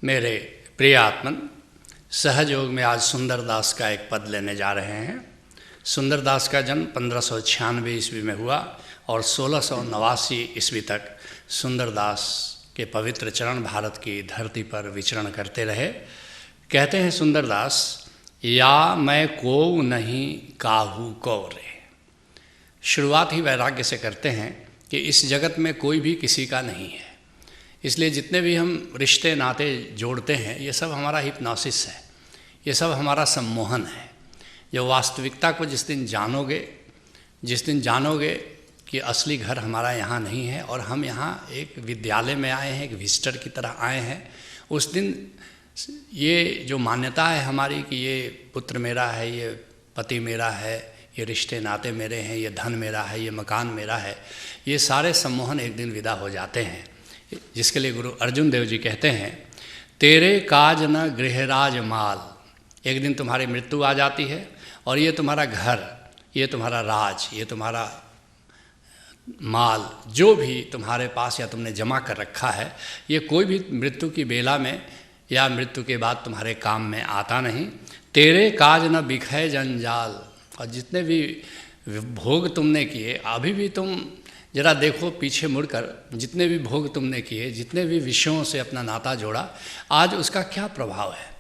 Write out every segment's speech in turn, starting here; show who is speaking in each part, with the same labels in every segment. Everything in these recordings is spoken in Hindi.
Speaker 1: मेरे प्रिय आत्मन, सहजयोग में आज सुंदरदास का एक पद लेने जा रहे हैं। सुंदरदास का जन्म 1596 ईस्वी में हुआ और 1689 ईस्वी तक सुंदरदास के पवित्र चरण भारत की धरती पर विचरण करते रहे। कहते हैं सुंदरदास, या मैं को नहीं काहू को रे। शुरुआत ही वैराग्य से करते हैं कि इस जगत में कोई भी किसी का नहीं है, इसलिए जितने भी हम रिश्ते नाते जोड़ते हैं ये सब हमारा हिप्नोसिस है, ये सब हमारा सम्मोहन है। जो वास्तविकता को जिस दिन जानोगे कि असली घर हमारा यहाँ नहीं है और हम यहाँ एक विद्यालय में आए हैं, एक विजिटर की तरह आए हैं, उस दिन ये जो मान्यता है हमारी कि ये पुत्र मेरा है, ये पति मेरा है, ये रिश्ते नाते मेरे हैं, ये धन मेरा है, ये मकान मेरा है, ये सारे सम्मोहन एक दिन विदा हो जाते हैं। जिसके लिए गुरु अर्जुन देव जी कहते हैं, तेरे काज न गृहराज माल। एक दिन तुम्हारी मृत्यु आ जाती है और ये तुम्हारा घर, ये तुम्हारा राज, ये तुम्हारा माल, जो भी तुम्हारे पास या तुमने जमा कर रखा है, ये कोई भी मृत्यु की बेला में या मृत्यु के बाद तुम्हारे काम में आता नहीं। तेरे काज न बिखै जंजाल। और जितने भी भोग तुमने किए, अभी भी तुम जरा देखो पीछे मुड़कर, जितने भी भोग तुमने किए, जितने भी विषयों से अपना नाता जोड़ा, आज उसका क्या प्रभाव है।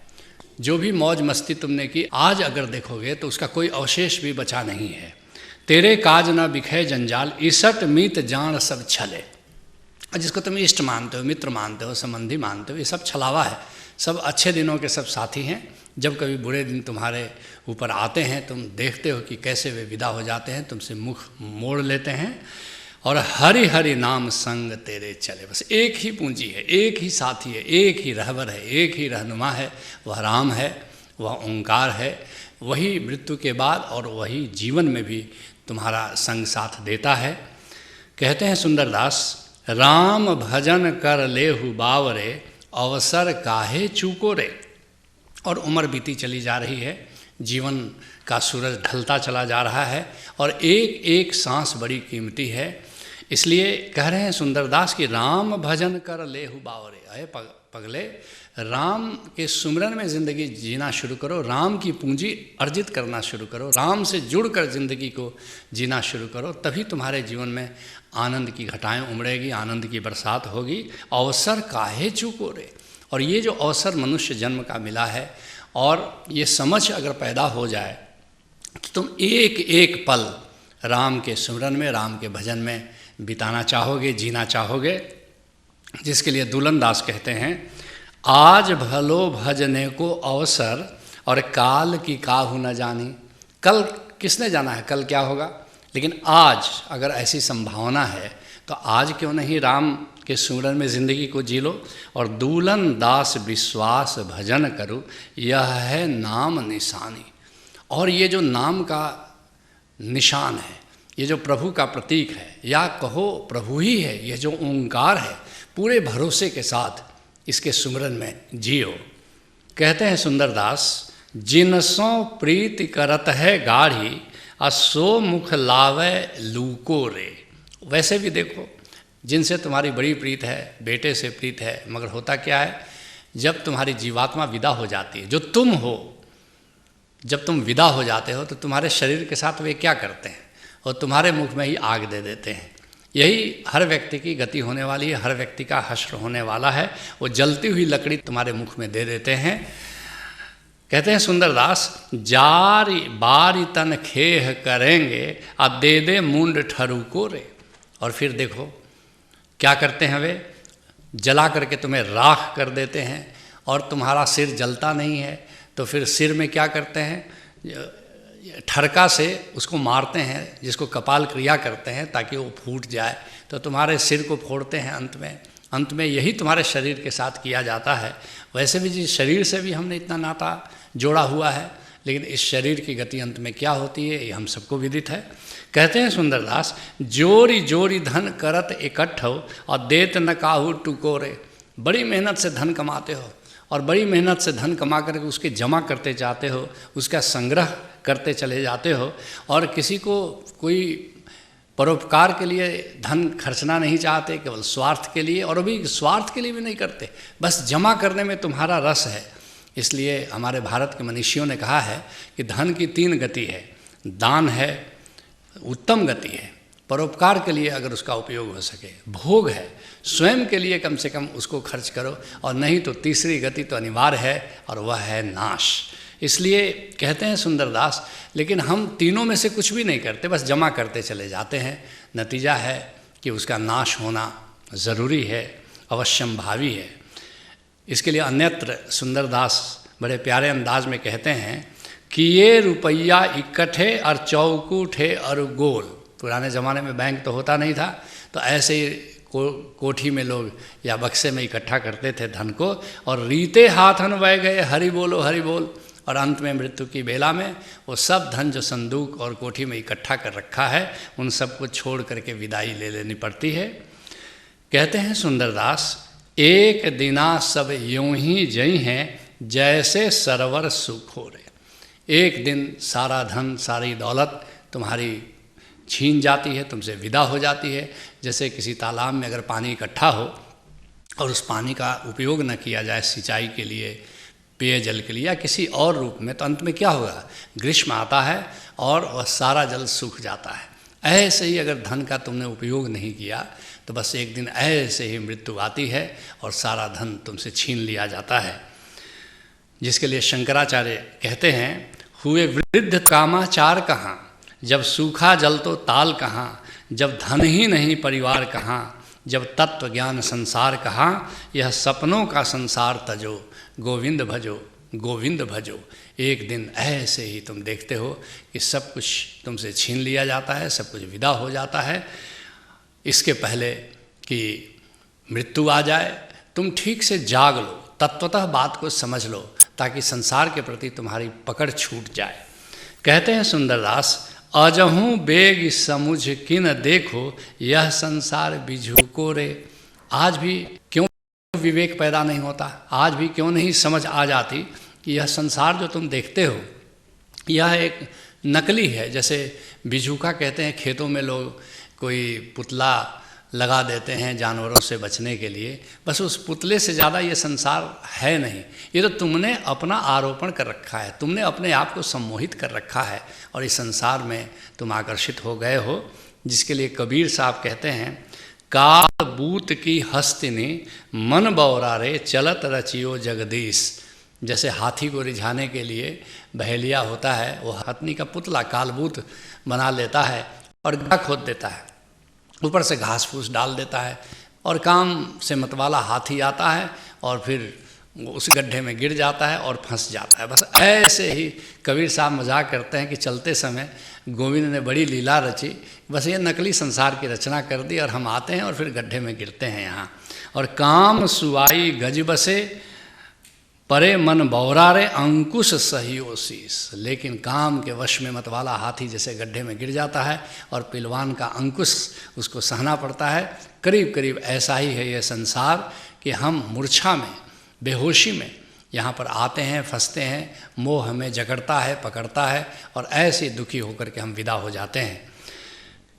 Speaker 1: जो भी मौज मस्ती तुमने की, आज अगर देखोगे तो उसका कोई अवशेष भी बचा नहीं है। तेरे काज न बिखै जंजाल, ईसट मीत जान सब छले। और जिसको तुम इष्ट मानते हो, मित्र मानते हो, संबंधी मानते हो, ये सब छलावा है। सब अच्छे दिनों के सब साथी हैं। जब कभी बुरे दिन तुम्हारे ऊपर आते हैं, तुम देखते हो कि कैसे वे विदा हो जाते हैं, तुमसे मुख मोड़ लेते हैं। और हरि हरि नाम संग तेरे चले। बस एक ही पूंजी है, एक ही साथी है, एक ही रहबर है, एक ही रहनुमा है, वह राम है, वह ओंकार है। वही मृत्यु के बाद और वही जीवन में भी तुम्हारा संग साथ देता है। कहते हैं सुंदरदास, राम भजन कर लेहु बावरे, अवसर काहे चूको रे। और उम्र बीती चली जा रही है, जीवन का सूरज ढलता चला जा रहा है और एक एक सांस बड़ी कीमती है। इसलिए कह रहे हैं सुंदरदास कि राम भजन कर लेहु बावरे। अरे पगले, राम के सुमिरन में ज़िंदगी जीना शुरू करो, राम की पूंजी अर्जित करना शुरू करो, राम से जुड़कर ज़िंदगी को जीना शुरू करो, तभी तुम्हारे जीवन में आनंद की घटाएं उमड़ेगी, आनंद की बरसात होगी। अवसर काहे चूको रे। और ये जो अवसर मनुष्य जन्म का मिला है, और ये समझ अगर पैदा हो जाए कि तुम एक एक पल राम के सुमिरन में, राम के भजन में बिताना चाहोगे, जीना चाहोगे, जिसके लिए दुल्हन दास कहते हैं, आज भलो भजने को अवसर और काल की काहू न जानी। कल किसने जाना है, कल क्या होगा, लेकिन आज अगर ऐसी संभावना है तो आज क्यों नहीं राम के सुमिरन में ज़िंदगी को जी लो। और दुल्हन दास विश्वास भजन करूँ, यह है नाम निशानी। और ये जो नाम का निशान है, ये जो प्रभु का प्रतीक है, या कहो प्रभु ही है, ये जो ओंकार है, पूरे भरोसे के साथ इसके सुमिरन में जियो। कहते हैं सुंदरदास, जिनसों प्रीति करत है गाढ़ी, असो मुख लावे लूको रे। वैसे भी देखो, जिनसे तुम्हारी बड़ी प्रीत है, बेटे से प्रीत है, मगर होता क्या है, जब तुम्हारी जीवात्मा विदा हो जाती है, जो तुम हो, जब तुम विदा हो जाते हो तो तुम्हारे शरीर के साथ वे क्या करते हैं, और तुम्हारे मुख में ही आग दे देते हैं। यही हर व्यक्ति की गति होने वाली है, हर व्यक्ति का हश्र होने वाला है। वो जलती हुई लकड़ी तुम्हारे मुख में दे देते हैं। कहते हैं सुंदरदास, जारी बारी तन खेह करेंगे, अब दे दे मुंड ठरू को रे। और फिर देखो क्या करते हैं, वे जला करके तुम्हें राख कर देते हैं। और तुम्हारा सिर जलता नहीं है तो फिर सिर में क्या करते हैं, ठरका से उसको मारते हैं, जिसको कपाल क्रिया कहते हैं, ताकि वो फूट जाए। तो तुम्हारे सिर को फोड़ते हैं अंत में यही तुम्हारे शरीर के साथ किया जाता है। वैसे भी जिस शरीर से भी हमने इतना नाता जोड़ा हुआ है, लेकिन इस शरीर की गति अंत में क्या होती है, ये हम सबको विदित है। कहते हैं सुंदरदास, जोरी जोरी धन करत इकट्ठो, और देत न काहू टुकोरे। बड़ी मेहनत से धन कमाते हो और बड़ी मेहनत से धन कमा करके उसके जमा करते जाते हो, उसका संग्रह करते चले जाते हो, और किसी को कोई परोपकार के लिए धन खर्चना नहीं चाहते, केवल स्वार्थ के लिए, और अभी स्वार्थ के लिए भी नहीं करते, बस जमा करने में तुम्हारा रस है। इसलिए हमारे भारत के मनीषियों ने कहा है कि धन की 3 गति है, दान है, उत्तम गति है, परोपकार के लिए अगर उसका उपयोग हो सके, भोग है, स्वयं के लिए कम से कम उसको खर्च करो, और नहीं तो तीसरी गति तो अनिवार्य है और वह है नाश। इसलिए कहते हैं सुंदरदास, लेकिन हम तीनों में से कुछ भी नहीं करते, बस जमा करते चले जाते हैं। नतीजा है कि उसका नाश होना ज़रूरी है, अवश्यम भावी है। इसके लिए अन्यत्र सुंदरदास बड़े प्यारे अंदाज में कहते हैं कि ये रुपया इकट्ठे और चौकूठे और गोल। पुराने ज़माने में बैंक तो होता नहीं था, तो ऐसे ही कोठी में लोग या बक्से में इकट्ठा करते थे धन को, और रीते हाथन वह गए हरि बोलो हरि बोल, और अंत में मृत्यु की बेला में वो सब धन जो संदूक और कोठी में इकट्ठा कर रखा है, उन सब को छोड़ करके विदाई ले लेनी पड़ती है। कहते हैं सुंदरदास, एक दिना सब यूं ही जई हैं जैसे सरवर सुख हो रहे। एक दिन सारा धन सारी दौलत तुम्हारी छीन जाती है, तुमसे विदा हो जाती है। जैसे किसी तालाब में अगर पानी इकट्ठा हो और उस पानी का उपयोग न किया जाए सिंचाई के लिए, पेयजल के लिए या किसी और रूप में, तो अंत में क्या होगा? ग्रीष्म आता है और वह सारा जल सूख जाता है। ऐसे ही अगर धन का तुमने उपयोग नहीं किया तो बस एक दिन ऐसे ही मृत्यु आती है और सारा धन तुमसे छीन लिया जाता है। जिसके लिए शंकराचार्य कहते हैं, हुए वृद्ध कामाचार कहाँ, जब सूखा जल तो ताल कहाँ, जब धन ही नहीं परिवार कहाँ, जब तत्व ज्ञान संसार कहाँ, यह सपनों का संसार तजो, गोविंद भजो गोविंद भजो। एक दिन ऐसे ही तुम देखते हो कि सब कुछ तुमसे छीन लिया जाता है, सब कुछ विदा हो जाता है। इसके पहले कि मृत्यु आ जाए तुम ठीक से जाग लो, तत्वतः बात को समझ लो, ताकि संसार के प्रति तुम्हारी पकड़ छूट जाए। कहते हैं सुंदरदास, अजहूँ बेग समुझ किन देखो, यह संसार बिझुको रे। आज भी क्यों विवेक पैदा नहीं होता, आज भी क्यों नहीं समझ आ जाती कि यह संसार जो तुम देखते हो यह एक नकली है। जैसे बिझुका कहते हैं, खेतों में लोग कोई पुतला लगा देते हैं जानवरों से बचने के लिए, बस उस पुतले से ज़्यादा ये संसार है नहीं। ये तो तुमने अपना आरोपण कर रखा है, तुमने अपने आप को सम्मोहित कर रखा है और इस संसार में तुम आकर्षित हो गए हो। जिसके लिए कबीर साहब कहते हैं, काल बूत की हस्तिनी मन बौरा रे, चलत रचियो जगदीश। जैसे हाथी को रिझाने के लिए बहेलिया होता है, वो हथनी का पुतला कालबूत बना लेता है और गड्ढा खोद देता है, ऊपर से घास फूस डाल देता है, और काम से मतवाला हाथी आता है और फिर उस गड्ढे में गिर जाता है और फंस जाता है। बस ऐसे ही कबीर साहब मजाक करते हैं कि चलते समय गोविंद ने बड़ी लीला रची, बस ये नकली संसार की रचना कर दी और हम आते हैं और फिर गड्ढे में गिरते हैं यहाँ। और काम सुवाई गज बसे, परे मन बौरा रे, अंकुश सहियो शीस। लेकिन काम के वश में मतवाला हाथी जैसे गड्ढे में गिर जाता है और पिलवान का अंकुश उसको सहना पड़ता है। करीब करीब ऐसा ही है ये संसार कि हम मूर्छा में, बेहोशी में यहाँ पर आते हैं, फंसते हैं, मोह हमें जकड़ता है, पकड़ता है और ऐसे दुखी होकर के हम विदा हो जाते हैं।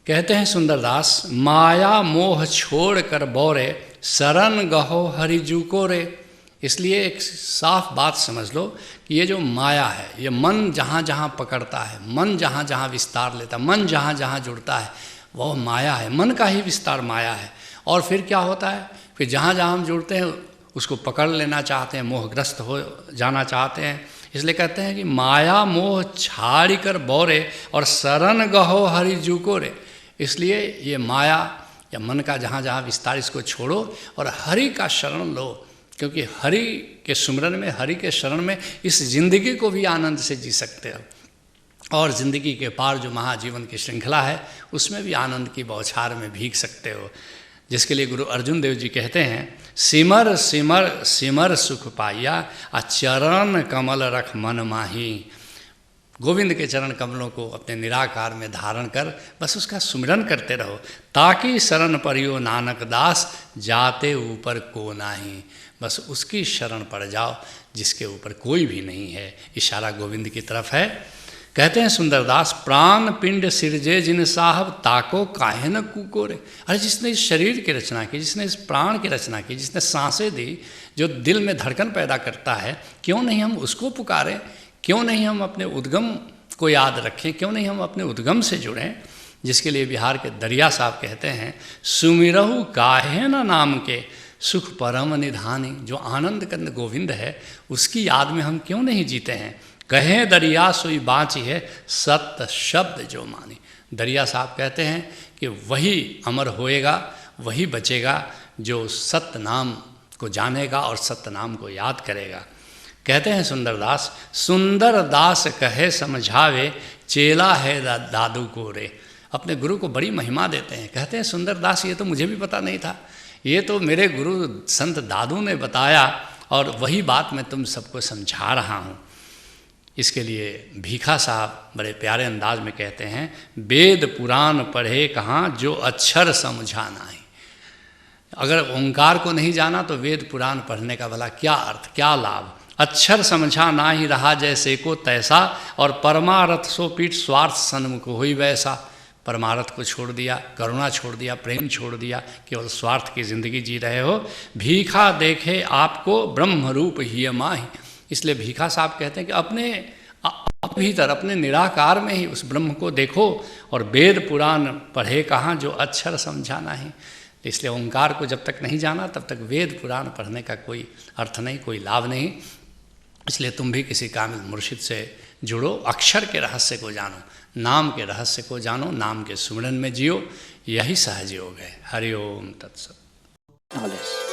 Speaker 1: कहते हैं सुंदरदास, माया मोह छोड़ कर बौरे, शरण गहो हरिजू को रे। इसलिए एक साफ बात समझ लो कि ये जो माया है, ये मन जहाँ जहाँ पकड़ता है, मन जहाँ जहाँ विस्तार लेता है, मन जहाँ जहाँ जुड़ता है, वह माया है, मन का ही विस्तार माया है। और फिर क्या होता है, फिर जहाँ जहाँ हम जुड़ते हैं उसको पकड़ लेना चाहते हैं, मोहग्रस्त हो जाना चाहते हैं। इसलिए कहते हैं कि माया मोह छाड़ी कर बौरे और शरण गहो हरिजू को रे। इसलिए ये माया या मन का जहाँ जहाँ विस्तार, इसको छोड़ो और हरि का शरण लो, क्योंकि हरि के सुमरन में, हरि के शरण में इस जिंदगी को भी आनंद से जी सकते हो और ज़िंदगी के पार जो महाजीवन की श्रृंखला है उसमें भी आनंद की बौछार में भीग सकते हो। जिसके लिए गुरु अर्जुन देव जी कहते हैं, सिमर सिमर सिमर सुख पाइया, आ चरण कमल रख मन माही। गोविंद के चरण कमलों को अपने निराकार में धारण कर बस उसका सुमिरन करते रहो, ताकि शरण परियो नानक दास, जाते ऊपर को नाही। बस उसकी शरण पड़ जाओ जिसके ऊपर कोई भी नहीं है। इशारा गोविंद की तरफ है। कहते हैं सुंदरदास, प्राण पिंड सिरजे जिन साहब ताको काहे न कुकोरे। अरे जिसने इस शरीर की रचना की, जिसने इस प्राण की रचना की, जिसने सांसें दी, जो दिल में धड़कन पैदा करता है, क्यों नहीं हम उसको पुकारें, क्यों नहीं हम अपने उद्गम को याद रखें, क्यों नहीं हम अपने उद्गम से जुड़ें। जिसके लिए बिहार के दरिया साहब कहते हैं, सुमिरहु काहे न नाम के सुख परम निधानी। जो आनंद कंद गोविंद है, उसकी याद में हम क्यों नहीं जीते हैं। कहें दरिया सोई बाँची है, सत्य शब्द जो मानी। दरिया साहब कहते हैं कि वही अमर होएगा, वही बचेगा जो सत्य नाम को जानेगा और सत्य नाम को याद करेगा। कहते हैं सुंदरदास, सुंदर दास कहे समझावे, चेला है दादू को रे। अपने गुरु को बड़ी महिमा देते हैं। कहते हैं सुंदरदास, ये तो मुझे भी पता नहीं था, ये तो मेरे गुरु संत दादू ने बताया और वही बात मैं तुम सबको समझा रहा हूँ। इसके लिए भीखा साहब बड़े प्यारे अंदाज में कहते हैं, वेद पुराण पढ़े कहाँ जो अक्षर समझा नहीं। अगर ओंकार को नहीं जाना तो वेद पुराण पढ़ने का भला क्या अर्थ, क्या लाभ। अक्षर समझा ना ही रहा जैसे को तैसा, और परमारथ सो पीठ स्वार्थ सन्मुख हुई वैसा। परमारथ को छोड़ दिया, करुणा छोड़ दिया, प्रेम छोड़ दिया, केवल स्वार्थ की ज़िंदगी जी रहे हो। भीखा देखे आपको ब्रह्म रूप ही माही। इसलिए भीखा साहब कहते हैं कि अपने भीतर, अपने निराकार में ही उस ब्रह्म को देखो, और वेद पुराण पढ़े कहाँ जो अक्षर समझा नहीं। इसलिए ओंकार को जब तक नहीं जाना तब तक वेद पुराण पढ़ने का कोई अर्थ नहीं, कोई लाभ नहीं। इसलिए तुम भी किसी कामिल मुर्शिद से जुड़ो, अक्षर के रहस्य को जानो, नाम के रहस्य को जानो, नाम के सुमिरन में जियो, यही सहज योग है। हरि ओम तत्सत।